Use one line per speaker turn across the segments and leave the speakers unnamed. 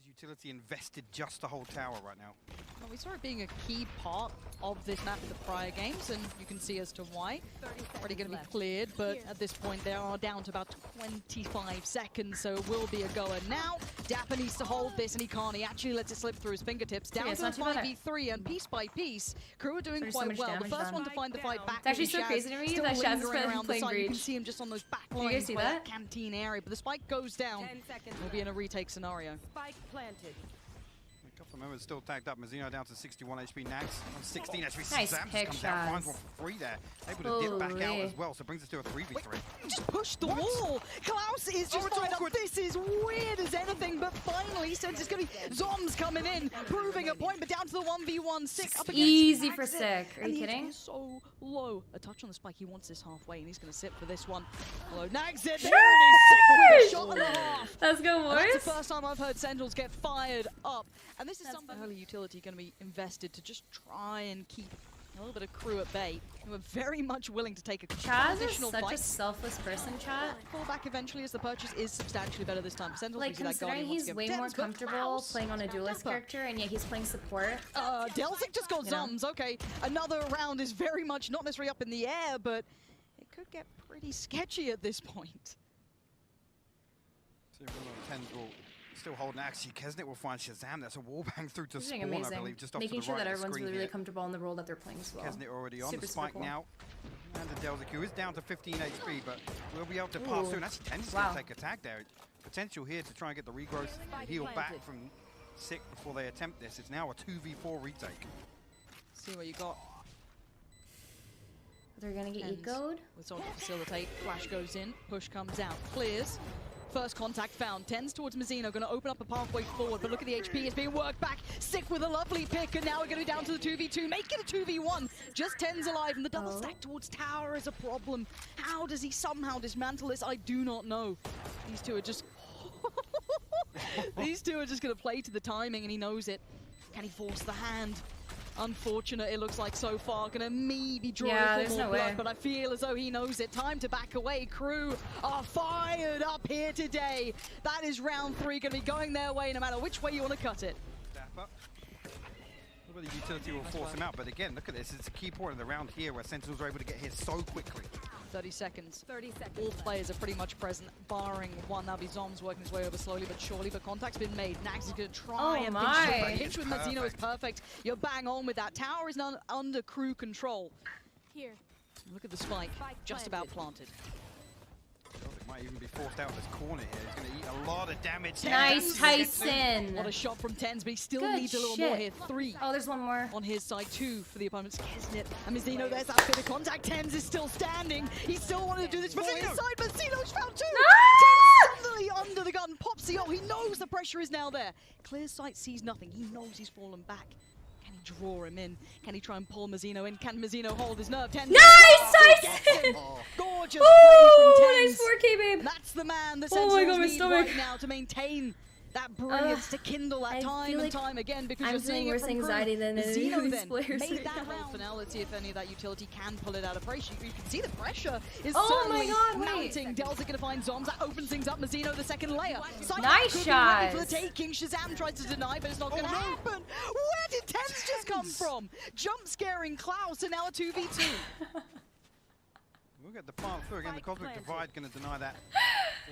does utility invested just to hold tower right now?
Well, we saw it being a key part of this map in the prior games, and you can see as to why. Already going to be cleared, but at this point they are down to about 25 seconds, so it will be a goer now. Dapper needs to hold this, and he can't. He actually lets it slip through his fingertips. Down to a 5v3, and piece by piece, KRÜ are doing quite well. The first one to find the fight back.
It's actually so crazy to me that Shaz is
around the
playing
side. You can
Breach.
see him just on those back
you
lines
guys see
by
that?
canteen area, but the spike goes down. We'll be in a retake scenario.
Spike planted.
A couple of members still tagged up. Mazzino down to 61 HP. Nags on 16 HP.
Nice
Zams
pick,
comes out,
Shaz.
finds one for free there. Able to dip back out
Holy.
as well, so it brings us to a 3v3.
Just push the wall. Klaus is just
it's
right up.
awkward.
This is weird as anything, but finally, since it's going to be Zoms coming in, proving a point, but down to the 1v1. Sick up against
Easy for
Nags it.
Sick. Are
And
you
he
kidding?
is so low. A touch on the spike. He wants this halfway, and he's going to sit for this one. Hello, Nags it. There it is. Sick with a shot and a half.
Let's go,
And that's the
boys.
first time I've heard Sentinels get fired up. And this is something early utility going to be invested to just try and keep a little bit of KRÜ at bay. Who are very much willing to take a
Chaz is
additional
such
fight.
a selfless person, chat.
Fall back eventually as the purchase is substantially better this time. Sentinels,
Like,
we see that
considering
Guardian wants
he's
to
way
give
more
Tenz, but
comfortable
Klaus.
playing on a duelist
Dapper.
character, and yet he's playing support.
Delzik just got
You know?
Zums. Okay, another round is very much not necessarily up in the air, but it could get pretty sketchy at this point.
So Tenz will still hold. Actually, Kesnet will find Shazam. That's a wallbang through to
He's doing
spawn, I
amazing.
believe, just off
Making
to the
sure
right
that
of the
everyone's
screen
really, really
here.
comfortable in the role that they're playing as well.
Kesnet already on
Super,
the
super
spike
cool.
now. And the Delzik, who is down to 15 HP, but will be able to pass
Ooh.
through. And actually, Tenz is
Wow.
going to take a tag there. Potential here to try and get the regrowth and heal back from Sick before they attempt this. It's now a 2v4 retake.
See what you got.
They're gonna get
Tenz
ecoed.
with someone to facilitate. Flash goes in, push comes out, clears. First contact found. Tenz towards Mazzino, going to open up a pathway forward, but look at the HP, it's being worked back. Sick with a lovely pick, and now we're going to go down to the 2v2, make it a 2v1. Just Tenz alive, and the double stack towards tower is a problem. How does he somehow dismantle this? I do not know. These two are just... These two are just going to play to the timing, and he knows it. Can he force the hand? Unfortunate, it looks like so far. Gonna maybe draw
Yeah,
a
there's
little
no
more blood,
way.
but I feel as though he knows it. Time to back away. KRÜ are fired up here today. That is round 3, gonna be going their way no matter which way you want to cut it.
Dapper. Well, the utility will force him out, but again, look at this. It's a key point in the round here where Sentinels are able to get here so quickly.
30 seconds.
30 seconds.
All players are pretty much present, barring one. That'll be Zoms working his way over slowly but surely, but contact's been made. Nags is going to try
Oh
and
my.
pinch with Mazzino is perfect. You're bang on with that. Tower is now under KRÜ control.
Here.
Look at the spike, just about planted.
Delzik might even be forced out of this corner here. He's going to eat a lot of damage.
Nice,
Tenz.
Tyson.
What a shot from Tenz, but he still
Good
needs a little more
shit.
here. 3
Oh, there's one more.
on his side, 2 for the opponent's Kesnet. And Mazzino, there's that bit of contact. Tenz is still standing. He still wanted to do this from his
Mazzino!
side. Mazzino's found 2.
Ah!
Tenz suddenly under the gun, pops the ult. He knows the pressure is now there. Clear sight, sees nothing. He knows he's fallen back. Can he draw him in? Can he try and pull Mazzino in? Can Mazzino hold his nerve? Tenz.
Nice, Tyson!
Oh,
Gorgeous
Ooh,
play from
nice
Tenz.
4K, babe.
That's the man the
Oh my
Sentinels
God, my
need
stomach.
right now to maintain that brilliance, to kindle that
I
time
feel
and
like
time again, because
I'm
you're seeing
feeling
it
worse
from
anxiety
KRÜ.
than
Mazzino
these
then
players
made
right
that
now.
round finality if any of that utility can pull it out of pressure. You can see the pressure is
Oh my
certainly
God, wait.
mounting. Delzik gonna find Zoms. That opens things up. Mazzino, the second layer. Side
Nice
could be ready for the
shots.
taking. Shazam tries to deny, but it's not gonna
no.
happen. Where did Tenz just come from? Jump scaring Klaus, and now a 2v2.
we'll get the plant through. Again, the Cosmic Divide going to deny that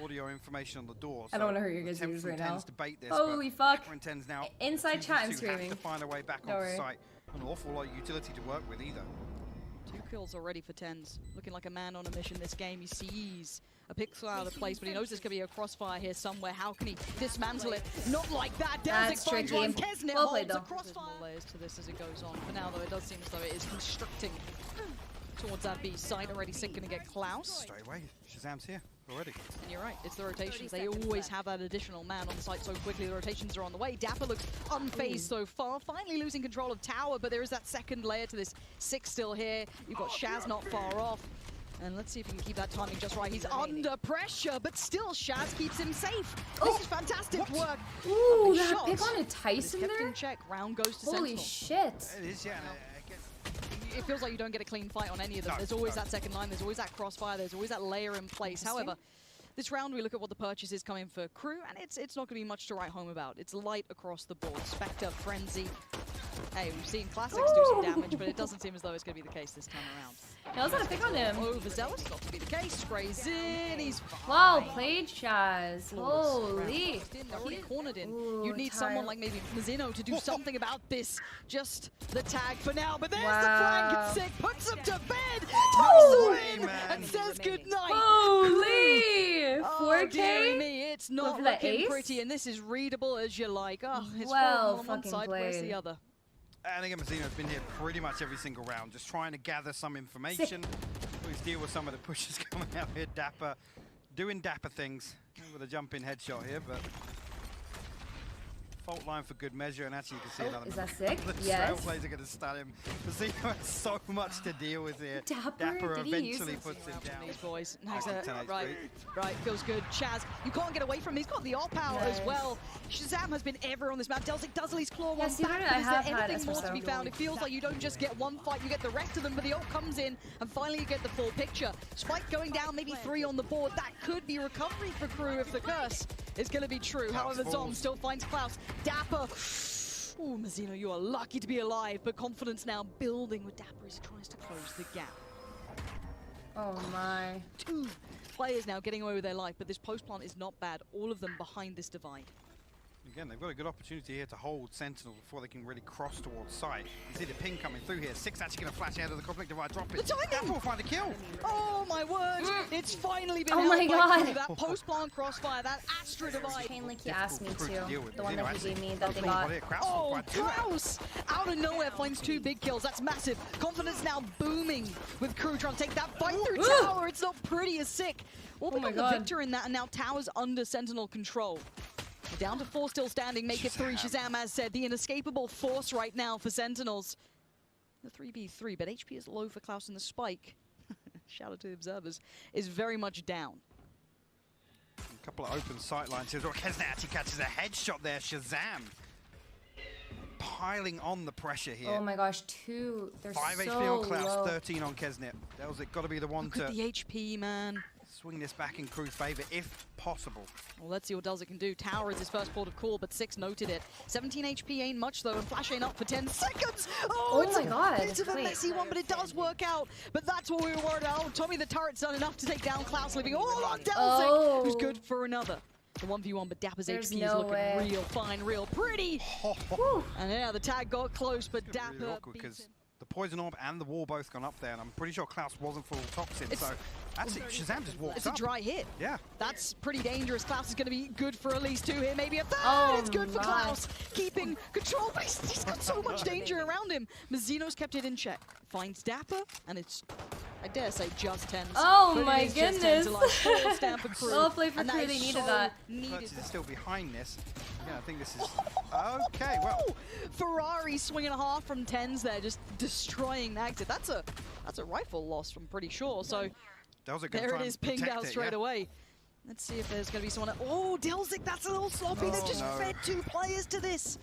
audio information on the door.
I don't wanna hurt your guys'
attempt
ears
from
right
Tenz
now.
to bait this,
Holy
but
fuck.
Dapper and Tenz now
Inside chat and
2v2
screaming.
have to find a way back
Don't
onto
worry.
site. An awful lot of utility to work with either.
2 kills already for Tenz. Looking like a man on a mission this game. He sees a pixel out of place, but he knows there's going to be a crossfire here somewhere. How can he dismantle it? Not like that.
That's
Delzik finds
tricky.
one. Kesnet
Well played,
holds a
though.
crossfire. There's more layers to this as it goes on. For now, though, it does seem as though it is constricting towards that B site. Already Sick going to get Klaus.
Straight away, Shazam's here already.
And you're right, it's the rotations. They always have that additional man on site so quickly. The rotations are on the way. Dapper looks unfazed so far, finally losing control of tower, but there is that second layer to this. Sick still here. You've got Shaz not far off. And let's see if he can keep that timing just right. He's under pressure, but still Shaz keeps him safe. This is fantastic work.
Ooh,
Lovely
that
shot.
pick on a
But it's
Tyson
kept
there?
in check. Round goes to
Holy
Sentinel.
shit.
It is, yeah. and again,
It feels like you don't get a clean fight on any of them.
No,
There's always
no.
that second line, there's always that crossfire, there's always that layer in place. However, This round, we look at what the purchase is coming for KRÜ, and it's not going to be much to write home about. It's light across the board. Spectre, Frenzy. Hey, we've seen Classics do some damage, but it doesn't seem as though it's going to be the case this time around.
Nails had a pick on him.
Overzealous, not to be the case. Sprays in, he's fine.
Wow, played Chaz. Holy.
They're already cornered in.
Ooh,
You'd need
tired.
someone like maybe Mazzino to do something about this. Just the tag for now, but there's
Wow.
the flank. It's sick, puts him to bed,
Holy
tosses in,
man.
and says goodnight.
Holy!
Oh,
4K?
dearie me, it's not
for the
looking
ace?
pretty, and this is readable as you like. Oh, it's
Well
on one
fucking
side, where's
played.
the other?
And again, Mazzino's been here pretty much every single round, just trying to gather some information. Please deal with some of the pushes coming out here. Dapper doing Dapper things with a jump-in headshot here, but fault line for good measure, and actually you can see another
is that
member.
sick?
The
Yes.
Trailblazer going to stun him. Mazzino has so much to deal with here.
Dapper, did he
eventually
use
puts him down.
These boys.
Nice.
Right, feels good. Chaz, you can't get away from him. He's got the AWP out as
Nice.
well. Shazam has been everywhere on this map. Delzik does at least claw one
Yes, you
back,
know,
but
I
is
have
there
had
anything more to be
espresso.
found? It feels like you don't just get one fight, you get the rest of them, but the ult comes in, and finally you get the full picture. Spike going down, maybe 3 on the board. That could be recovery for KRÜ if the curse is going to be true. However, Zom still finds Klaus. Dapper. Ooh, Mazzino, you are lucky to be alive, but confidence now building with Dapper as he tries to close the gap.
Oh my.
2 players now getting away with their life, but this post plant is not bad. All of them behind this divide.
Again, they've got a good opportunity here to hold Sentinels before they can really cross towards site. You see the ping coming through here. 6 actually going to flash out of the conflict divide, drop it.
The timing!
Dapper will find a kill.
Oh my word! It's finally been
Oh
held
my
by
God.
KRÜ. That post plant crossfire, that Astra divide.
Chain link he asked me
Difficult crew to deal
to.
with.
The one
Mazzino
that he
actually
gave me that they
does
got.
well here. Kraus will
Oh,
find 2 out.
Klaus! Out of nowhere finds 2 big kills. That's massive. Confidence now booming with KRÜ trying to take that fight through
Ooh.
tower. It's not pretty as sick. All
Oh my
become the
God.
victor in that, and now tower's under Sentinel control. We're down to 4 still standing, make it 3. Shazam, as said, the inescapable force right now for Sentinels. The 3v3, but HP is low for Klaus, and the spike, shout out to the observers, is very much down.
A couple of open sight lines here. Kesnet actually catches a headshot there. Shazam piling on the pressure here.
Oh my gosh, 2. They're
5
so
HP on Klaus,
low.
13 on Kesnet. Delzik got to be the one
Look
to
at the HP, man.
swing this back in KRÜ's favor if possible.
Well, let's see what Delzik can do. Tower is his first port of call, but 6 noted it. 17 HP ain't much, though, and Flash ain't up for 10 seconds.
Oh
it's
my God,
a bit of a
wait.
messy one, but it does work out. But that's what we were worried about. Oh, Tommy the turret's done enough to take down Klaus, leaving all on Delzik, who's good for another. The 1v1, but Dapper's
There's
HP is
no
looking
way.
real fine, real pretty.
Whew.
And yeah, the tag got close, but
Really
Dapper
awkward
beat
because
him.
the poison orb and the wall both gone up there, and I'm pretty sure Klaus wasn't full toxin.
It's-
So actually, Shazam just walks
It's a
up.
dry hit.
Yeah.
That's pretty dangerous. Klaus is going to be good for at least 2 here, maybe a 3rd.
Oh
It's good for
my.
Klaus, keeping control, but he's got so much danger around him. Mazzino's kept it in check. Finds Dapper, and it's, I dare say, just tenz.
Oh
But it
my
is just
goodness.
tenz to like full stand for KRÜ.
Well played for
And
KRÜ,
is
they needed
so
that.
needed.
Purchase is still behind this. Yeah, I think this is okay. Well,
Ferrari swinging a half from tenz there, just destroying Nagsit. That's a rifle loss, I'm pretty sure. So
Delzik
there it is, pinged out straight away. Let's see if there's going to be someone. Oh, Delzik, that's a little sloppy. They've just fed 2 players to this.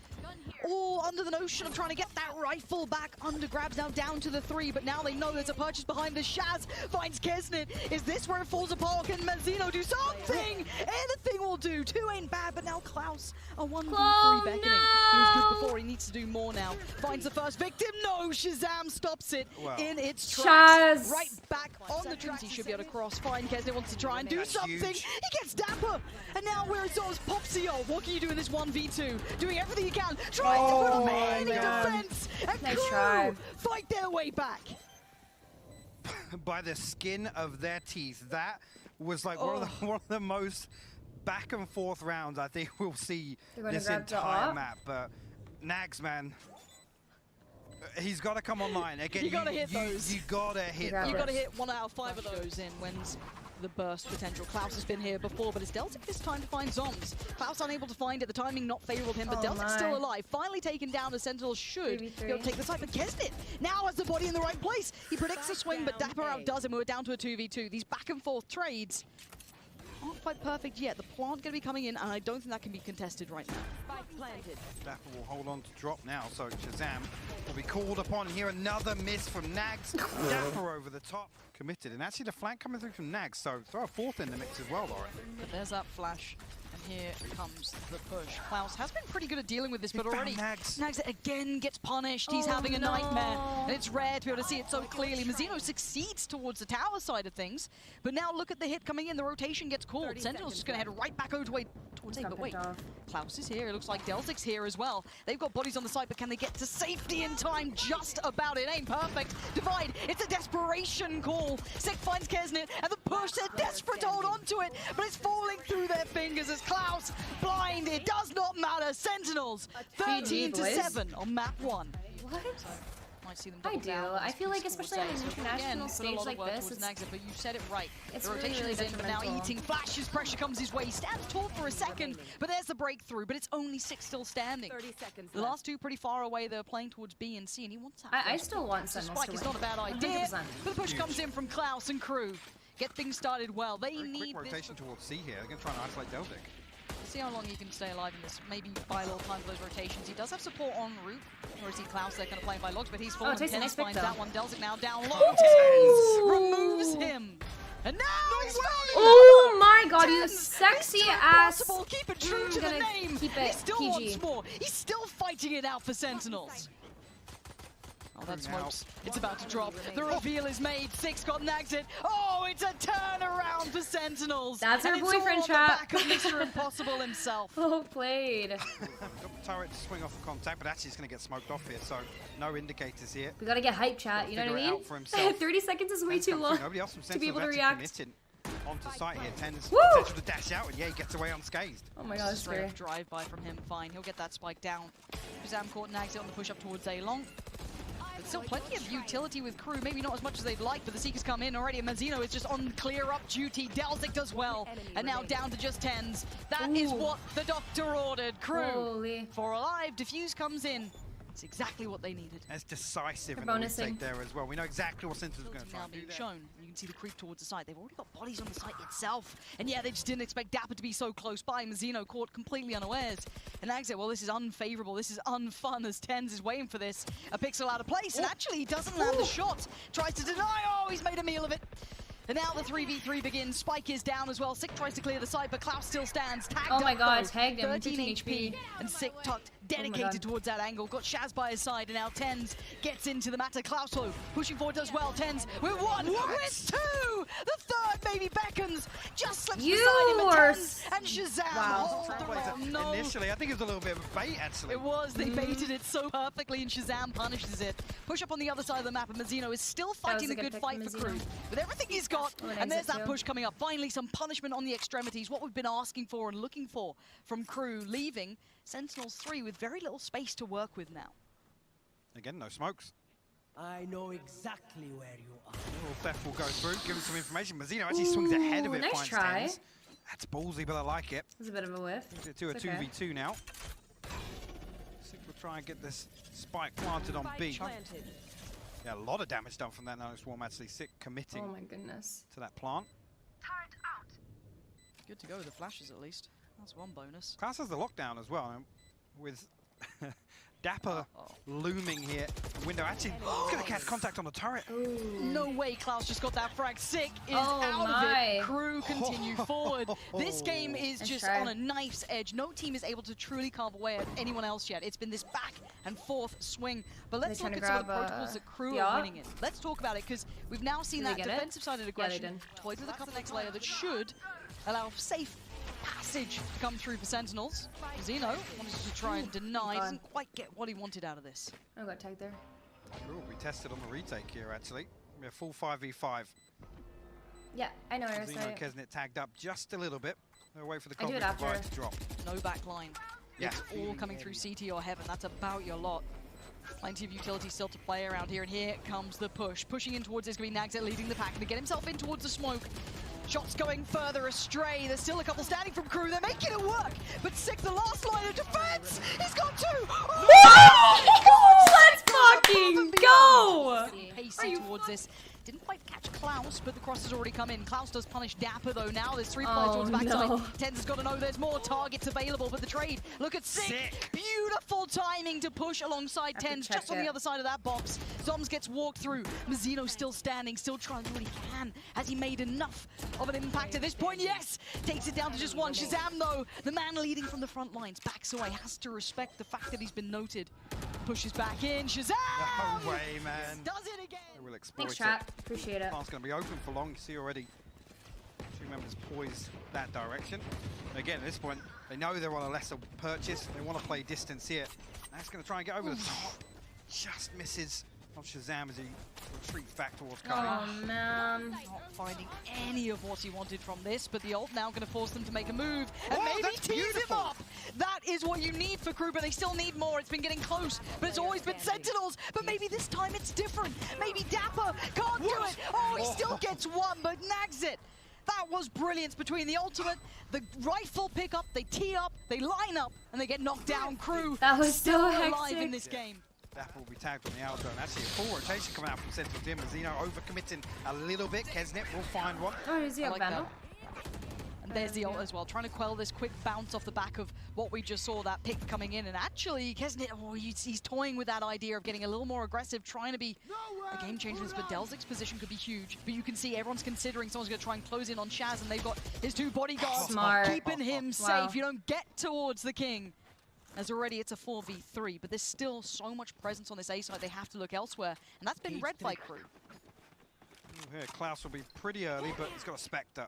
All under the notion of trying to get that rifle back. Under grabs now down to the 3, but now they know there's a purchase behind the Shaz. Finds Kesnet. Is this where it falls apart? Can Mazzino do something? Anything will do. 2 ain't bad, but now Klaus, a 1v3 beckoning. He was good before, he needs to do more now. Finds the first victim. No, Shazam stops it
Wow.
in its tracks.
Shaz.
Right back on the tracks. He should be able to cross. Fine, Kesnet wants to try and do
That's
something.
huge.
He gets Dapper. And now where it's Oz Popsio. What can you do in this 1v2? Doing everything you can. Trying to put up
my
any
God.
defense. And
Nice
KRÜ
try.
fight their way back.
By the skin of their teeth. That was like one of the most back and forth rounds I think we'll see
They're gonna
this
grab the
entire
op.
map. But Nags, man, he's got to come online again.
You gotta hit those.
You gotta hit
grab
those.
You got to hit 1 out of 5 of those in. When's the burst potential? Klaus has been here before, but it's Delzik this time to find Zoms. Klaus unable to find it. The timing not favorable to him, but
Oh
Delzik's
my.
still alive. Finally taken down. The Sentinel should
3v3.
be able to take the side, but Kesnet now has the body in the right place. He predicts the swing, but Dapper outdoes him. We're down to a 2v2. These back and forth trades aren't quite perfect yet. The plant going to be coming in, and I don't think that can be contested right now.
Dapper will hold on to drop now, so Shazam will be called upon here. Another miss from Nags. Dapper over the top. Committed, and actually the flank coming through from Nags, so throw a fourth in the mix as well, Lauren.
But there's that flash, and here comes the push. Klaus has been pretty good at dealing with this, but already Nags again gets punished. He's having a nightmare, and it's rare to be able to see it so clearly. Mazzino succeeds towards the tower side of things, but now look at the hit coming in. The rotation gets called. Sentinel's just going to head right back over towards A, but wait, Klaus is here. It looks like Delzic's here as well. They've got bodies on the side, but can they get to safety in time? Just about. It ain't perfect. Divide, it's a desperation call. Sick finds Kesnit, and the push, they're desperate to hold on to it, but it's falling through their fingers as Klaus blind. It does not matter. Sentinels, 13-7 on map 1.
What?
Might see them
I
double
do.
down.
I feel like, especially on an international stage like this,
it's Nags, but you said it right.
It's
the rotation
really
is in, but now
detrimental.
eating flashes. Pressure comes his way. He stands tall for a second, but there's the breakthrough. But it's only 6 still standing.
30 seconds
The last two pretty far away. They're playing towards B and C, and he wants that.
I still want
So
Sentinels
Spike
to
is
win.
not a bad idea,
100%.
but the push comes in from Klaus and KRÜ. Get things started well. They
Very
need
quick
this.
rotation towards C here. They're going to try and isolate Delzic.
See how long he can stay alive in this. Maybe buy a little time for those rotations. He does have support en route. Or is he Klaus? They're kind of playing by logs, but he's fallen.
Tyson, nice
Tenz
pick,
finds
though.
that one. Delzic now down low. Tenz removes him. And now he's found
Oh my god, you
Tenz.
sexy
It's
ass.
impossible. Keep it true to the
gonna
name.
keep
He
it
still
PG.
wants more. He's still fighting it out for Sentinels. Oh, that smokes. It's about to drop. The reveal is made. Six got nags it. Oh, it's a turnaround for Sentinels.
That's her
and
boyfriend
it's all on
trap.
the back of Mr. Impossible himself.
Oh, played.
Got the turret to swing off the contact, but actually it's going to get smoked off here, so no indicators here.
We gotta get hype, chat. You know what I
Figure it
mean?
out for himself.
30 seconds is way
Tenz
too
comes
long
through. Nobody else from
to be able to
Sentinels
react.
actually committed onto site here. Tenz
Woo!
potential to dash out, and yeah, he gets away unscathed.
Oh my god, that's
Straight
scary.
up drive-by from him. Fine. He'll get that spike down. Shazam caught nags it on the push up towards A long. But still plenty of utility with KRÜ. Maybe not as much as they'd like, but the Seekers come in already. And Mazzino is just on clear-up duty. Delzic does well. And now down to just Tenz. That is
Ooh.
what the doctor ordered. KRÜ,
Holy.
4 alive. Diffuse comes in. It's exactly what they needed.
That's decisive
They're
in the
bonusing.
retake there as well. We know exactly what Sentinels are going to try
Now
and do
being
there.
shown. You can see the creep towards the site. They've already got bodies on the site itself. And yeah, they just didn't expect Dapper to be so close by. Mazzino caught completely unawares. And Nags well, this is unfavorable. This is unfun as Tenz is waiting for this. A pixel out of place. And actually, he doesn't land the shot. Tries to deny. Oh, he's made a meal of it. And now the 3v3 begins. Spike is down as well. Sick tries to clear the side, but Klaus still stands. Tagged
Oh my
up,
god,
though.
tagged him.
13
15
HP. And Sick tucked, dedicated
God.
towards that angle. Got Shaz by his side, and now Tenz gets into the matter. Klaus, though, pushing forward as well. Tenz with 1, with 2. The third maybe beckons. Just slips
You
beside him, and
are
Tenz and Shazam
Wow.
hold the roll. No.
Initially, I think it was a little bit of a bait, actually.
It was. They baited it so perfectly, and Shazam punishes it. Push up on the other side of the map, and Mazzino is still fighting
a
the
good
good
pick
fight
from
for
Mazzino.
KRÜ. With everything he's got,
Oh, an
and there's
exit
that
too.
push coming up. Finally, some punishment on the extremities. What we've been asking for and looking for from KRÜ, leaving Sentinels 3 with very little space to work with now.
Again, no smokes.
I know exactly where you are.
Little theft will go through, give him some information. Mazzino actually swings ahead of
Ooh,
it,
nice
finds
try.
Tenz. That's ballsy, but I like it.
It's a bit of a whiff.
Brings it to a
It's okay.
2v2 now. Sick will try and get this spike planted on B.
Planted.
Yeah, a lot of damage done from that nano swarm, actually. Sick committing
Oh my goodness.
to that plant.
Good to go with the flashes, at least. That's one bonus.
Klaus has the lockdown as well, and with Dapper looming here. Window actually going to catch contact on the turret.
No way Klaus just got that frag. Sick is
Oh
out
my.
of it. KRÜ continue forward. This game is
Nice
just
try.
on a knife's edge. No team is able to truly carve away at anyone else yet. It's been this back and forth swing. But let's
trying
look
to
at some of the
grab,
protocols that KRÜ
yeah.
are winning in. Let's talk about it, because we've now seen
Did they
that
get it?
defensive sided
Yeah, they
aggression
did.
toyed with a couple next layer that should allow safe passage to come through for Sentinels. Zeno wanted to try and deny,
God.
doesn't quite get what he wanted out of this.
I got tagged there.
Ooh, we tested on the retake here, actually. We're full 5v5.
Yeah, I know where I
Zeno
started.
Kesnit tagged up just a little bit. They'll wait for the
I do it
cosmic divide
after.
to drop.
No back line.
Yeah.
It's all coming through CT or Heaven. That's about your lot. Plenty of utility still to play around here, and here comes the push. Pushing in towards this, going to be Nagset leading the pack, and to get himself in towards the smoke. Shots going further astray. There's still a couple standing from KRÜ. They're making it work, but Sick, the last line of defense, he's got two.
Oh, let's fucking go!
Pacey towards this. Didn't quite catch Klaus. Klaus, but the cross has already come in. Klaus does punish Dapper though. Now there's 3 players towards the backside.
no.
tenz has got to know there's more targets available, but the trade. Look at Sick. Beautiful timing to push alongside tenz, just on the other side of that box. Zoms gets walked through. Mazzino still standing, still trying to do what he can. Has he made enough of an impact at this point? Yes! Takes it down to just one. Shazam though, the man leading from the front lines, backs away, has to respect the fact that he's been noted. Pushes back in, Shazam!
No way, man.
Does it again!
They will exploit
Thanks,
it.
Trap. Appreciate it.
Path's going to be open for long. You see already 2 members poised that direction. Again, at this point, they know they're on a lesser purchase. They want to play distance here. That's going to try and get over the top. Just misses on Shazam as he retreats back towards Curry.
Oh, man.
Not finding any of what he wanted from this, but the ult now going to force them to make a move and
Oh,
maybe
that's
tease him
beautiful.
up. That is what you need for KRÜ, but they still need more. It's been getting close, but it's always been Sentinels. But maybe this time it's different. Maybe Dapper can't do it. Oh, he still gets one, but nags it. That was brilliance between the ultimate, the rifle pickup, they tee up, they line up, and they get knocked down. KRÜ
That was
still
so
alive in
hectic.
this game.
Dapper will be tagged on the outer, and actually a full rotation coming out from Sentinel Dim. Mazzino overcommitting a little bit. Kesnet will find one.
Oh, is he
I
a
like
Vandal?
that. And there's the ult as well, trying to quell this quick bounce off the back of what we just saw, that pick coming in. And actually, Kesnet, he's toying with that idea of getting a little more aggressive, trying to be a game changer. But Delzic's position could be huge. But you can see everyone's considering someone's going to try and close in on Shaz, and they've got his 2 bodyguards
Smart.
keeping him
Wow.
safe. You don't get towards the king. As already it's a 4v3, but there's still so much presence on this A side, they have to look elsewhere. And that's been red flag KRÜ.
Here, Klaus will be pretty early, but he's got a Spectre.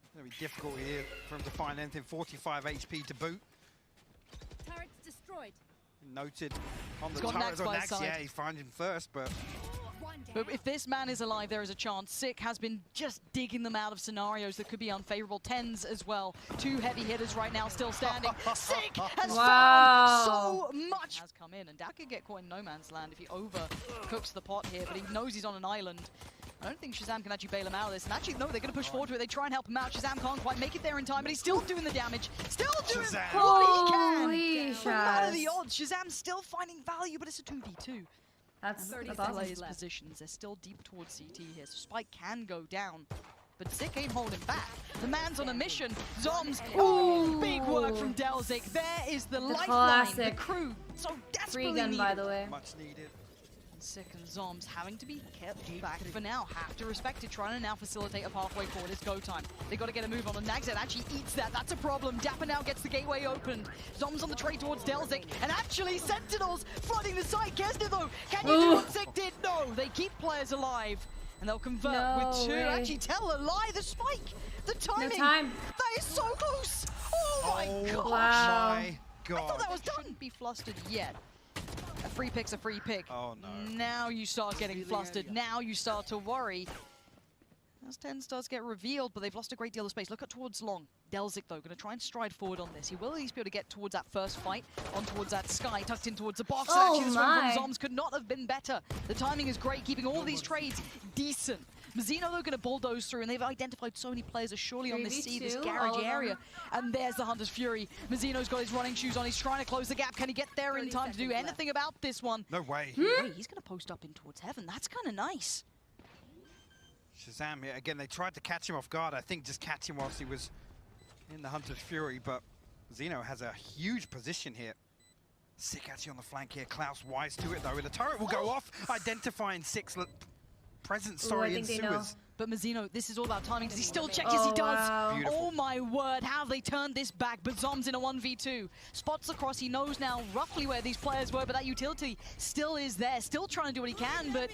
It's going to be difficult here for him to find anything. 45 HP to boot.
Turrets destroyed.
Noted on the
He's got
turret.
Nags by his
Yeah,
side.
he's finding first, but
But if this man is alive, there is a chance. Sick has been just digging them out of scenarios that could be unfavorable. tenz as well. 2 heavy hitters right now still standing. Sick has found so much. Has come in, and Dak could get caught in no man's land if he overcooks the pot here, but he knows he's on an island. I don't think Shazam can actually bail him out of this. And actually, no, they're going to push forward to it. They try and help him out. Shazam can't quite make it there in time, but he's still doing the damage. Still doing
Shazam.
what he can.
Holy
No matter the
Shaz.
odds, Shazam's still finding value, but it's a 2v2.
That's
Look at
awesome.
players' positions. They're still deep towards CT here, so Spike can go down. But Sick ain't holding back. The man's on a mission. Zoms. Oh, big work from Delzic. There is the lifeline.
classic.
The KRÜ so
Free
desperately
gun,
needed.
by the way.
much needed.
Sick and Zoms having to be kept back for now. Have to respect it. Trying to now facilitate a pathway forward. It's go time. They got to get a move on. And Nagzed actually eats that. That's a problem. Dapper now gets the gateway opened. Zoms on the trade towards Delzic. And actually, Sentinels flooding the site. Kesner though, can you do what Sick did? No, they keep players alive. And they'll convert
No
with 2.
way.
Actually, tell a lie. The spike. The timing.
No time.
That is so close. Oh my gosh.
Wow.
My
I
God.
thought that was done. Shouldn't be flustered yet. A free pick's a free pick.
Oh, no.
Now you start getting flustered. Now you start to worry. As tenz does get revealed, but they've lost a great deal of space. Look at towards long. Delzic, though, going to try and stride forward on this. He will at least be able to get towards that first fight, on towards that Sky, tucked in towards the box.
Oh,
and actually, this one
my.
from Zoms could not have been better. The timing is great, keeping all these trades decent. Mazzino, though, going to bulldoze through, and they've identified so many players are surely on this C, this
3v2,
garage
all of
area.
them.
And there's the Hunter's Fury. Mazzino's got his running shoes on. He's trying to close the gap. Can he get there in
30
time to do
seconds
anything about this one?
No way.
Wait, he's going to post up in towards heaven. That's kind of nice.
Shazam here. Again, they tried to catch him off guard. I think just catch him whilst he was in the Hunter's Fury, but Zeno has a huge position here. Sick actually on the flank here. Klaus wise to it, though. And the turret will go off, identifying Sick's presence, sorry, in
think they know.
sewers.
But Mazzino, this is all about timing. Does he still check? Yes, he
Oh,
does.
wow.
Beautiful.
Oh my word, how have they turned this back? But Zom's in a 1v2. Spots across, he knows now roughly where these players were, but that utility still is there. Still trying to do what he can, but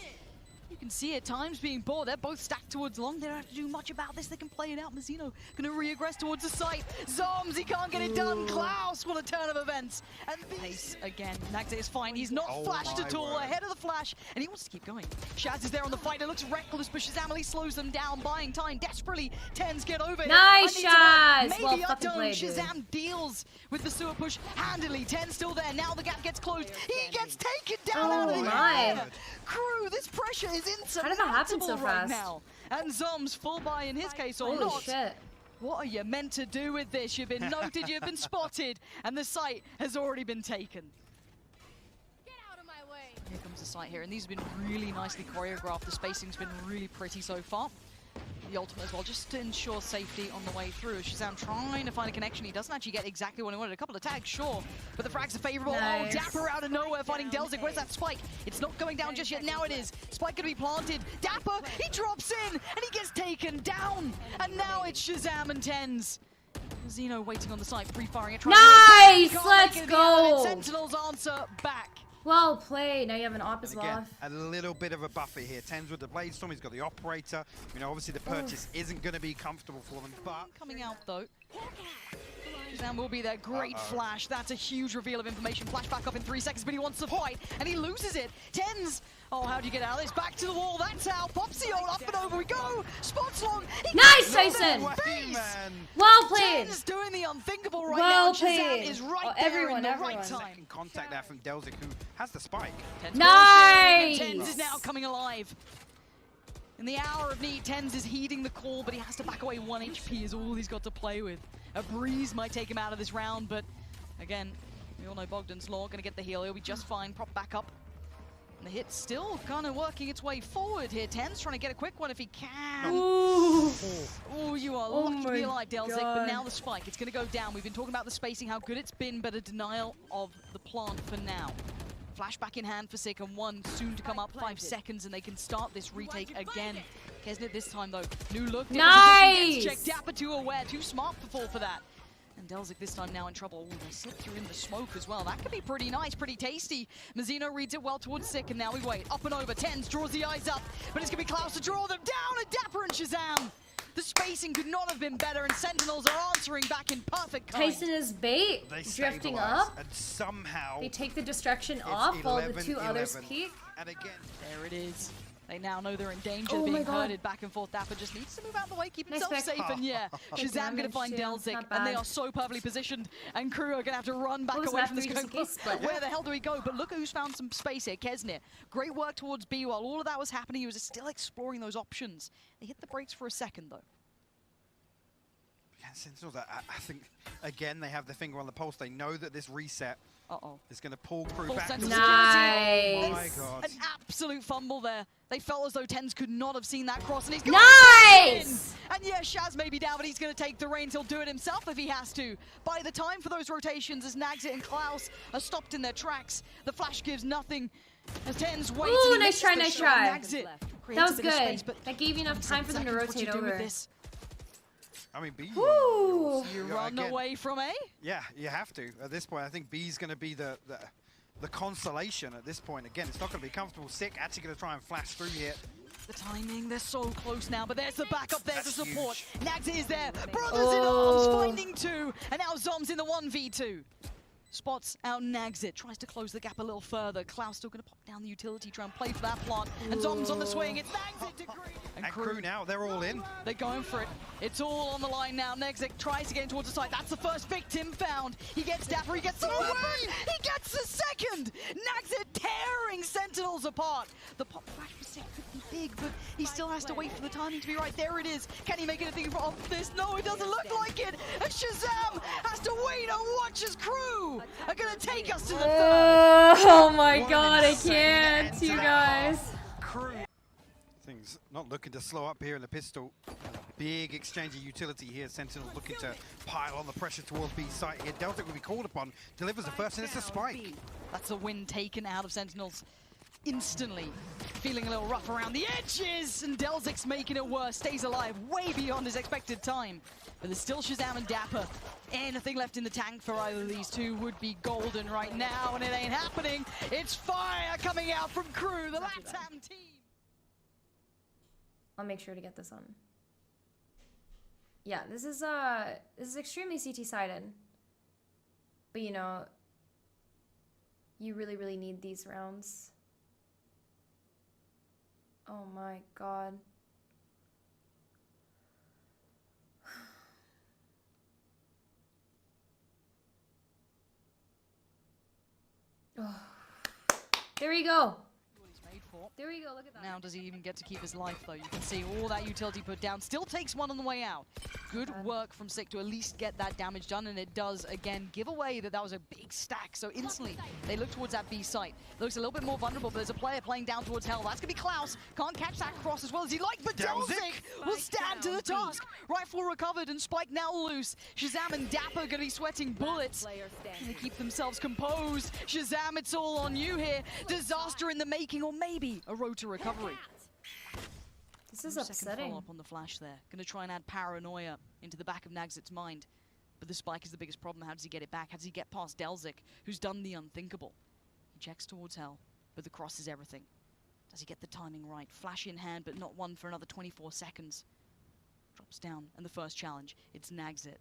you can see it, time's being bought. They're both stacked towards long. They don't have to do much about this. They can play it out. Mazzino gonna re-aggress towards the site. Zoms, he can't get it done. Klaus, what a turn of events. And pace again. Nagze is fine. He's not
Oh
flashed
my
at all.
word.
Ahead of the flash, and he wants to keep going. Shaz is there on the fight. It looks reckless, but Shazam slows them down, buying time desperately. tenz get over it.
Nice,
I need to know.
Shaz!
Maybe
Well
I
fucking
don't.
played, dude.
Shazam deals with the sewer push handily. tenz still there. Now the gap gets closed. He gets taken down out of the
my.
air. KRÜ, this pressure is
How did that happen so
insurmountable right
fast?
now. And Zoms full buy in his case or
Holy
not.
shit.
What are you meant to do with this? You've been noted, you've been spotted, and the site has already been taken.
Get out of my way.
Here comes the sight here, and these have been really nicely choreographed. The spacing's been really pretty so far. The ultimate as well, just to ensure safety on the way through. Shazam trying to find a connection. He doesn't actually get exactly what he wanted. A couple of tags, sure, but the frags are favorable.
Nice.
Oh, Dapper out of nowhere finding Delzik. Where's that spike? It's not going down just yet. Now it is. Spike gonna be planted. Dapper, he drops in, and he gets taken down. And now it's Shazam and tenz. Zeno waiting on the side, pre-firing it.
Nice! Let's go!
Sentinels answer back.
Well played. Now you have an op as
And again,
well.
a little bit of a buffer here. tenz with the Blade Storm, he's got the Operator. You know, obviously the purchase isn't going to be comfortable for them, but...
Coming out though. Shazam will be there. Great flash. That's a huge reveal of information. Flash back up in 3 seconds, but he wants to fight, and he loses it. tenz. Oh, how do you get out of this? Back to the wall. That's how. Popsio up and over we go. Spots long.
Nice, Tyson! Well played.
tenz doing the unthinkable right
Well
now. Shazam
played.
is right
Oh,
there
everyone,
in the
everyone.
right time.
Second contact there from Delzik, who has the spike.
tenz
Nice!
tenz is now coming alive. In the hour of need, tenz is heeding the call, but he has to back away. 1 HP is all he's got to play with. A breeze might take him out of this round, but again, we all know Bogdan's Law. Gonna get the heal. He'll be just fine. Prop back up. And the hit's still kind of working its way forward here. tenz trying to get a quick one if he can.
Ooh.
Oh, you are
Oh
lucky to be
my
alive, Delzik. But
God.
now the spike, it's going to go down. We've been talking about the spacing, how good it's been, but a denial of the plant for now. Flashback in hand for Sick, and one soon to come up. 5 seconds, and they can start this retake again. KYEDAE this time, though. New look.
Nice!
Check. Dapper too aware, too smart to fall for that. And Delzik this time now in trouble. Ooh, they slip through in the smoke as well. That could be pretty nice, pretty tasty. Mazzino reads it well towards Sick, and now we wait. Up and over. tenz draws the eyes up, but it's going to be Klaus to draw them down, and Dapper and Shazam. The spacing could not have been better, and Sentinels are answering back in perfect kind.
Tyson is bait.
They
Drifting
stabilize,
up.
and somehow
They take the distraction
it's
off while the
11,
two others
11.
peek.
And again,
There it is. They now know they're in danger
Oh
of
my
being
God.
herded back and forth. Dapper just needs to move out of the way, keep
Nice
himself
pick.
safe, and yeah, Shazam gonna
damage
find
too.
Delzik,
Not
and they
bad.
are so perfectly positioned, and KRÜ are gonna have to run back
What was
away
that?
from this
3
going,
just in case split.
where the hell do we go? But look who's found some space here, KYEDAE. Great work towards B while all of that was happening. He was still exploring those options. They hit the brakes for a second, though.
yeah, Sentinels, I think, again, they have the finger on the pulse. They know that this reset
Uh-oh.
is going to pull KRÜ
Full
back.
sense of
to-
security.
Oh my
Nice.
God.
An absolute fumble there. They felt as though tenz could not have seen that cross, and he's going
Nice!
in. And yeah, Shaz may be down, but he's going to take the reins. He'll do it himself if he has to. By the time for those rotations, as Nagsit and Klaus are stopped in their tracks, the flash gives nothing. As tenz waits.
Ooh,
and he
nice
misses
try,
the
nice
shot.
try.
Nagsit creates
That
a
was
bit of
good.
space, but
That gave you enough time for them to
seconds, what
rotate
you do with
over.
this?
I mean, B.
Woo.
You
know,
run
again,
away from A?
Yeah, you have to. At this point, I think B's going to be the consolation at this point. Again, it's not going to be comfortable. Sick actually going to try and flash through here.
The timing, they're so close now, but there's the backup, there's
That's
the support.
huge.
Nagsit is there, brothers in arms,
Oh.
finding 2, and now Zom's in the 1v2. Spots out Nagsit, tries to close the gap a little further. Klaus still going to pop down the utility, try and play for that plant, and Zom's on the swing. It's Nagsit to KRÜ.
And KRÜ now, they're all in.
They're going for it. It's all on the line now. Nagsit tries to get in towards the side. That's the first victim found. He gets Dapper, he gets the weapon. He gets the second. Nagsit tearing Sentinels apart. The pop flash for Sick could be big, but he still has to wait for the timing to be right. There it is. Can he make anything of this? No, it doesn't look like it. And Shazam has to wait and watch as KRÜ are going to take us to the third.
Oh my
What an
God, I
insane
can't,
end to
you
that
guys.
KRÜ. Things not looking to slow up here in the pistol. Big exchange of utility here. Sentinels looking to pile on the pressure towards B site here. Delzik will be called upon. Delivers the first, and it's a spike.
That's a win taken out of Sentinels instantly. Feeling a little rough around the edges, and Delzik's making it worse. Stays alive way beyond his expected time. But there's still Shazam and Dapper. Anything left in the tank for either of these two would be golden right now, and it ain't happening. It's fire coming out from KRÜ, the LATAM team.
I'll make sure to get this on. Yeah, this is extremely CT-sided. But you know, you really, really need these rounds. Oh my God. Oh. There you go.
What he's made support.
There we go, look at that.
Now does he even get to keep his life though? You can see all that utility put down. Still takes one on the way out. Good work from Sick to at least get that damage done, and it does again give away that was a big stack. So instantly they look towards that B site. Looks a little bit more vulnerable, but there's a player playing down towards Hell. That's gonna be Klaus. Can't catch that cross as well as he like, but Delzik will stand to the task. Rifle recovered and Spike now loose. Shazam and Dapper gonna be sweating bullets. And they keep themselves composed. Shazam, it's all on you here. Disaster in the making, or maybe a road to recovery.
This is
Second
upsetting.
follow-up on the flash there. Gonna try and add paranoia into the back of Nagzit's mind. But the spike is the biggest problem. How does he get it back? How does he get past Delzik, who's done the unthinkable? He checks towards Hell, but the cross is everything. Does he get the timing right? Flash in hand, but not one for another 24 seconds. Drops down, and the first challenge, it's Nagzit.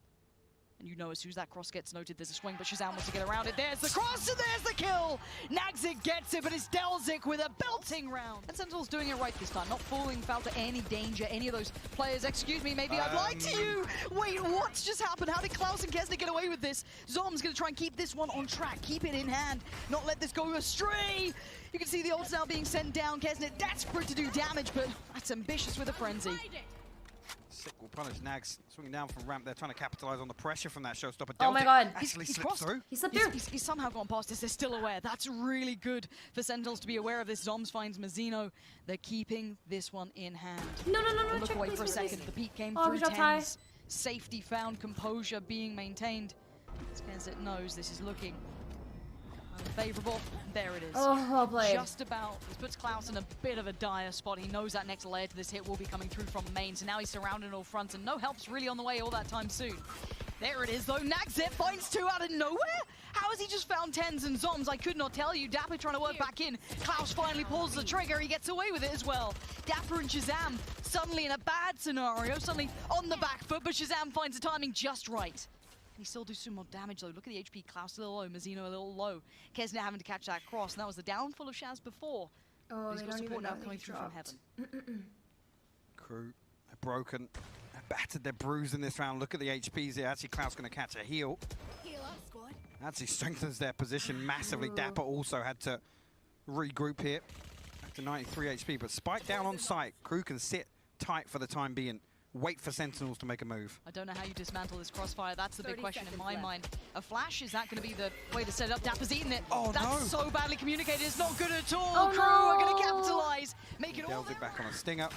And you know as soon as that cross gets noted, there's a swing, but Shazam wants to get around it. There's the cross, and there's the kill! Nagzit gets it, but it's Delzik with a belting round. And Sentinels doing it right this time, not falling foul to any danger, any of those players. Excuse me, maybe I'd lie to you! Wait, what's just happened? How did Klaus and Kesner get away with this? Zom's gonna try and keep this one on track, keep it in hand, not let this go astray! You can see the ults now being sent down. Kesner desperate to do damage, but that's ambitious with a frenzy.
Sick will punish Nags, swinging down from ramp. They're trying to capitalize on the pressure from that showstopper.
Oh my
Delzik
god.
actually
He's
slipped
crossed.
through.
He slipped through.
He's somehow gone past this. They're still aware. That's really good for Sentinels to be aware of this. Zoms finds Mazzino. They're keeping this one in hand.
No.
Look
Check,
away
please,
for a
please,
second.
please.
The peak came
Oh,
through
good job, Ty.
tenz. Safety found, composure being maintained. Skensit knows this is looking unfavorable. There it is.
Oh, well played.
Just about. This puts Klaus in a bit of a dire spot. He knows that next layer to this hit will be coming through from main. So now he's surrounded on all fronts, and no help's really on the way all that time soon. There it is, though. Nagzit finds two out of nowhere. How has he just found tenz and Zoms? I could not tell you. Dapper trying to work back in. Klaus finally pulls the trigger. He gets away with it as well. Dapper and Shazam suddenly in a bad scenario, suddenly on the back foot, but Shazam finds the timing just right. Can he still do some more damage, though? Look at the HP. Klaus a little low, Mazzino a little low. Kesner having to catch that cross, and that was the downfall of Shaz before.
Oh,
He's
they
got
don't even
support
know
now
they
coming through from
dropped.
heaven.
KRÜ, they're broken. They're battered, they're bruised in this round. Look at the HPs here. Actually, Klaus going to catch a heal.
Heal up, squad.
Actually strengthens their position massively.
Ooh.
Dapper also had to regroup here. Back to 93 HP, but Spike down on site. KRÜ can sit tight for the time being. Wait for Sentinels to make a move.
I don't know how you dismantle this crossfire. That's the big
30
question in
seconds
my
left.
mind. A flash, is that going to be the way to set it up? Dapper's eating it.
Oh,
That's
no.
so badly communicated. It's not good at all.
Oh,
KRÜ are
no.
going to capitalize. Make it all
Delzik back on a stinger.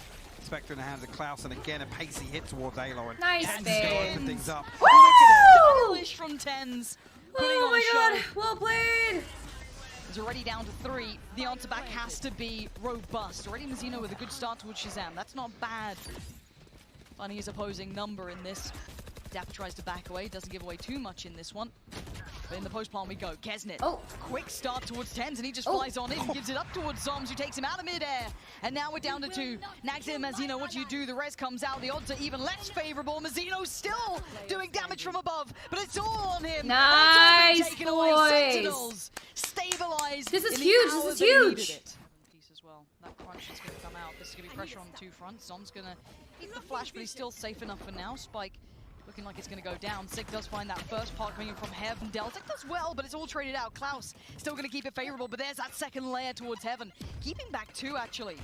Spectre in the hands of Klaus, and again a pacey hit towards Aloy. And
Nice,
tenz is going to open
Spins.
things up.
Woo!
Stylish from tenz. Putting
Oh
on
my
a show.
god, well played!
It's already down to 3. The answer back has to be robust. Already Mazzino with a good start towards Shazam. That's not bad. Finding his opposing number in this. Dapper tries to back away, doesn't give away too much in this one. But in the post plan we go. Kesnet.
Oh.
Quick start towards tenz, and he just
Oh.
flies on in and gives it up towards Zoms, who takes him out of midair. And now we're down to 2. Nagzit and Mazzino, what do you do? The res comes out. The odds are even less favorable. Mazzino's still doing damage from above, but it's all on him.
Nice,
And it's taken away.
boys.
Sentinels stabilized.
This is
in the
huge, this
hours
is
they needed
huge.
it. Piece as well. That crunch is going to come out. This is going to be pressure on 2 fronts. Zom's going to eat the flash, but he's still safe enough for now. Spike looking like it's going to go down. Sig does find that first part coming in from Heaven. Delzik does well, but it's all traded out. Klaus still going to keep it favorable, but there's that second layer towards Heaven. Keeping back 2, actually.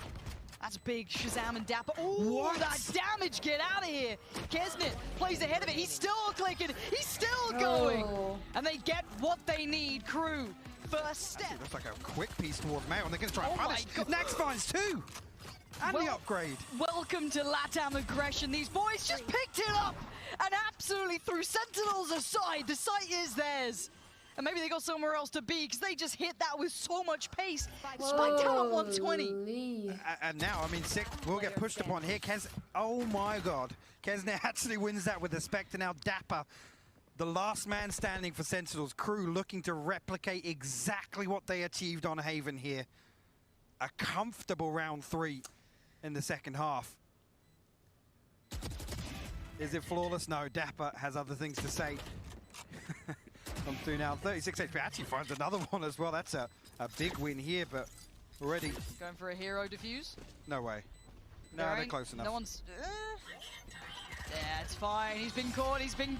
That's big. Shazam and Dapper. Oh, that damage! Get out of here! Kesnet plays ahead of it. He's still clicking. He's still going.
Oh.
And they get what they need. KRÜ, first step.
Actually, looks like a quick piece towards Mail, and they're going to try and
Oh my
punish.
God.
Nags finds 2! And the
Well-
upgrade.
Welcome to LATAM aggression. These boys just picked it up and absolutely threw Sentinels aside. The site is theirs. And maybe they got somewhere else to be because they just hit that with so much pace. Spike down at 120.
Holy.
And now, I mean, Sick will get pushed upon here. Oh my god. Kesner actually wins that with the Spectre. Now Dapper, the last man standing for Sentinels. KRÜ looking to replicate exactly what they achieved on Haven here. A comfortable round 3 in the second half. Is it flawless? No, Dapper has other things to say. Come through now, 36 HP. Actually finds another one as well. That's a big win here, but already,
Going for a hero defuse.
no way. No,
There
they're
ain't-
close enough.
No one's... yeah, it's fine. He's been caught. He's been...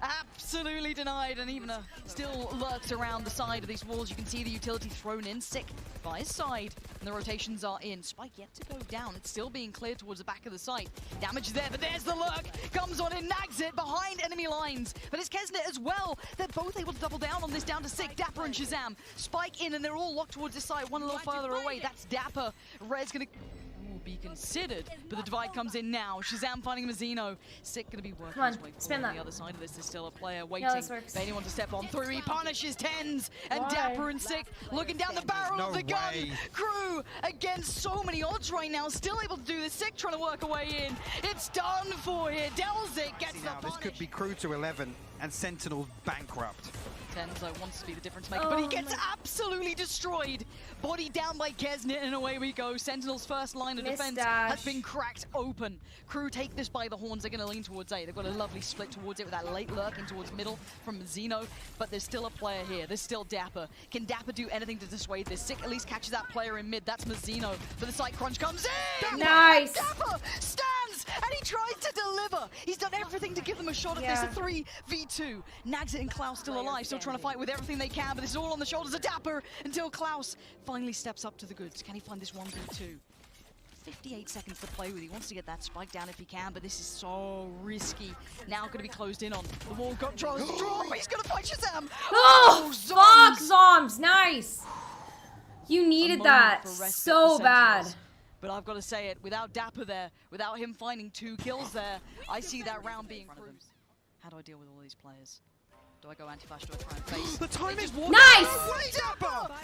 Absolutely denied, and even still lurks around the side of these walls. You can see the utility thrown in, Sick by his side, and the rotations are in. Spike yet to go down. It's still being cleared towards the back of the site. Damage is there, but there's the lurk. Comes on in, nags it behind enemy lines. But it's KYEDAE as well. They're both able to double down on this, down to Sick, Dapper and Shazam. Spike in, and they're all locked towards this side, one a little further away. That's Dapper. Red's gonna be considered, but the divide comes in now. Shazam finding Mazzino. Sick gonna be working his way forward. On the other side of this, there's still a player waiting for anyone to step on through. He punishes tenz, and Dapper and Sick looking down the barrel of the gun. KRÜ against so many odds right now, still able to do this. Sick trying to work a way in. It's done for here. Delzik gets the punish.
This could be KRÜ to 11 and Sentinels bankrupt.
tenz wants to be the difference maker, but he gets absolutely destroyed. Body down by KYEDAE, and away we go. Sentinel's first line of defense has been cracked open. KRÜ take this by the horns. They're going to lean towards A. They've got a lovely split towards it with that late lurk in towards middle from Mazzino, but there's still a player here. There's still Dapper. Can Dapper do anything to dissuade this? Sick at least catches that player in mid. That's Mazzino. But the side crunch comes in!
Nice!
Dapper stands, and he tries to deliver. He's done everything to give them a shot at this. A 3v2. Nags it, and Klaus still alive, still trying to fight with everything they can, but this is all on the shoulders of Dapper until Klaus finally steps up to the goods. Can he find this 1v2? 58 seconds to play with. He wants to get that spike down if he can, but this is so risky. Now going to be closed in on. The wall got drawn. He's going to fight Shazam.
Oh, fuck, Zoms. Nice. You needed that so bad.
But I've got to say it, without Dapper there, without him finding 2 kills there, I see that round being cruised. How do I deal with all these players? Do I go anti-flash? Do I try and face?
The time is
nice!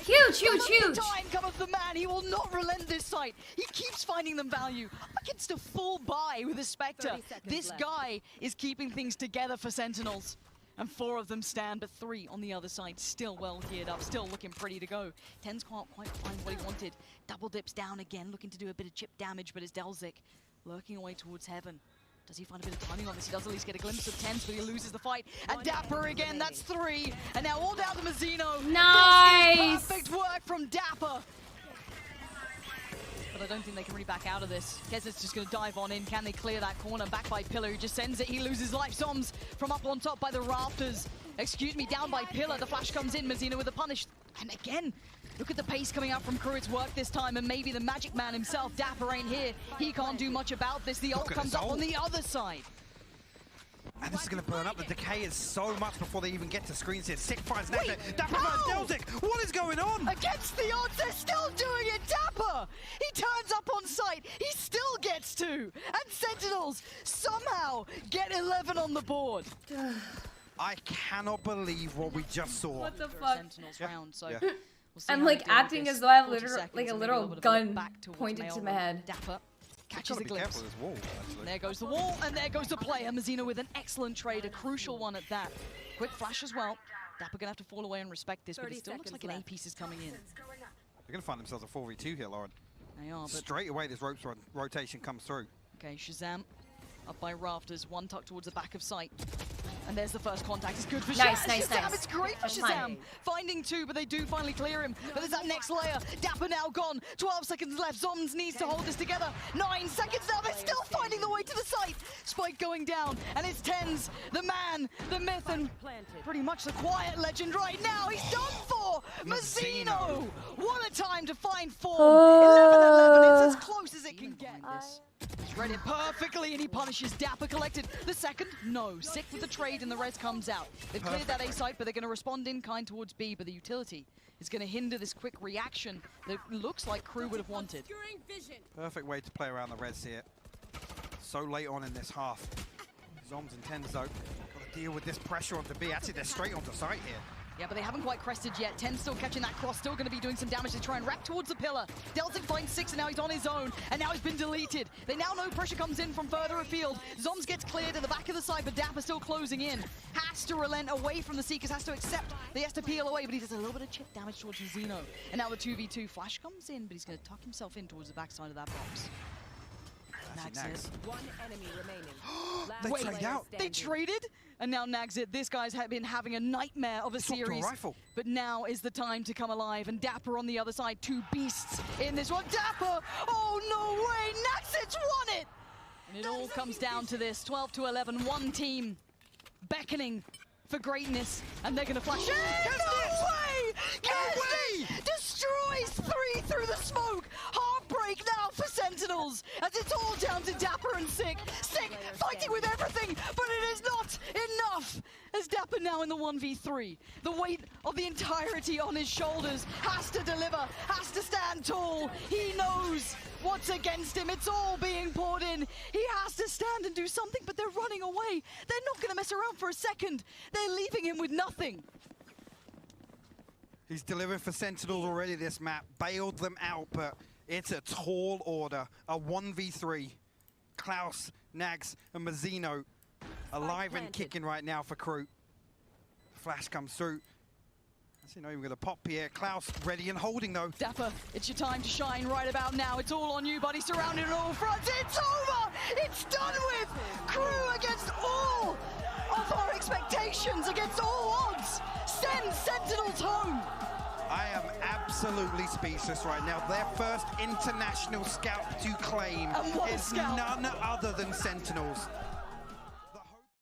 Huge, huge, huge!
Time cometh the man. He will not relent this site. He keeps finding them value. Up against a full buy with a Spectre. This guy is keeping things together for Sentinels. And 4 of them stand, but 3 on the other side, still well geared up, still looking pretty to go. tenz can't quite find what he wanted. Double dips down again, looking to do a bit of chip damage, but it's Delzik lurking away towards heaven. Does he find a bit of timing on this? He does at least get a glimpse of tenz, but he loses the fight. And Dapper again, that's 3. And now all down to Mazzino.
Nice!
Perfect work from Dapper. But I don't think they can really back out of this. KYEDAE's just going to dive on in. Can they clear that corner? Back by Pillar, who just sends it. He loses life. Zoms from up on top by the rafters. Excuse me, down by Pillar. The flash comes in. Mazzino with a punish. And again, look at the pace coming out from KRÜ. It's worked this time, and maybe the magic man himself, Dapper, ain't here. He can't do much about this. The ult comes up on the other side.
And this is going to burn up. The decay is so much before they even get to screens here. Sick finds Dapper. Dapper finds Delzik. What is going on?
Against the odds, they're still doing it. Dapper! He turns up on site. He still gets 2. And Sentinels somehow get 11 on the board.
I cannot believe what we just saw.
What the fuck?
Sentinels round, so
Yeah.
we'll see
I'm
how
like
they deal with
acting
this.
as though I have
40
literally
seconds
like a
and
literal
bit of a
gun
back towards
pointed to my
Mail.
head.
Dapper catches
Gotta
a
be
glimpse.
careful of this wall, actually.
There goes the wall, and there goes the player. Mazzino with an excellent trade, a crucial one at that. Quick flash as well. Dapper gonna have to fall away and respect this, but it still looks like an A piece is coming in.
They're going to find themselves a 4v2 here, Lauren.
They are, but
Straight away, this ropes rotation comes through.
okay, Shazam up by rafters, one tucked towards the back of sight. And there's the first contact. It's good for
Nice,
Shazam.
nice,
Shazam.
nice.
It's great for
That's
Shazam.
fine.
Finding 2, but they do finally clear him. But there's that next layer. Dapper now gone. 12 seconds left. Zoms needs to hold this together. 9 seconds now. They're still finding the way to the site. Spike going down. And it's tenz, the man, the myth, and pretty much the quiet legend right now. He's done for. Mazzino. What a time to find form. 11-11. It's as close as it can get. He's read it perfectly, and he punishes Dapper. Collected the second. No. Sick with the trade, and the res comes out. They've cleared that A site, but they're going to respond in kind towards B, but the utility is going to hinder this quick reaction that looks like KRÜ would have wanted.
Perfect way to play around the res here. So late on in this half. Zoms and tenz, though, got to deal with this pressure onto B. Actually, they're straight onto site here.
Yeah, but they haven't quite crested yet. tenz still catching that cross, still going to be doing some damage to try and wrap towards the pillar. Delzik finds 6, and now he's on his own, and now he's been deleted. They now know pressure comes in from further afield. Zoms gets cleared at the back of the side, but Dapper still closing in. Has to relent away from the Seekers, has to accept that he has to peel away, but he does a little bit of chip damage towards Mazzino. And now the 2v2 flash comes in, but he's going to tuck himself in towards the backside of that box. Nags it.
One enemy remaining.
They
Last
trade
player
out.
They
standing.
traded, and now Nags it. This guy's been having a nightmare of a
Swapped to a
series.
rifle.
But now is the time to come alive, and Dapper on the other side. 2 beasts in this one. Dapper! Oh, no way! Nags it's won it! And it all comes down to this. 12-11, one team. beckoning for greatness, and they're gonna flash. No way! Destroys 3 through the smoke. Heartbreak now for Sentinels, as it's all down to Dapper and Sick. Sick fighting with everything, but it is not enough. As Dapper now in the 1v3, the weight of the entirety on his shoulders, has to deliver, has to stand tall. He knows what's against him. It's all being poured in. He has to stand and do something, but they're running away. They're not going to mess around for a second. They're leaving him with nothing.
He's delivering for Sentinels already this map. Bailed them out, but it's a tall order. A 1v3. Klaus, Nags, and Mazzino alive and kicking right now for KRÜ. Flash comes through. Actually, not even going to pop here. Klaus ready and holding, though.
Dapper, it's your time to shine right about now. It's all on you, buddy. Surrounded on all fronts. It's over! It's done with! KRÜ against all of our expectations, against all odds, sends Sentinels home.
I am absolutely speechless right now. Their first international scout to claim
And what a
is
scout.
none other than Sentinels.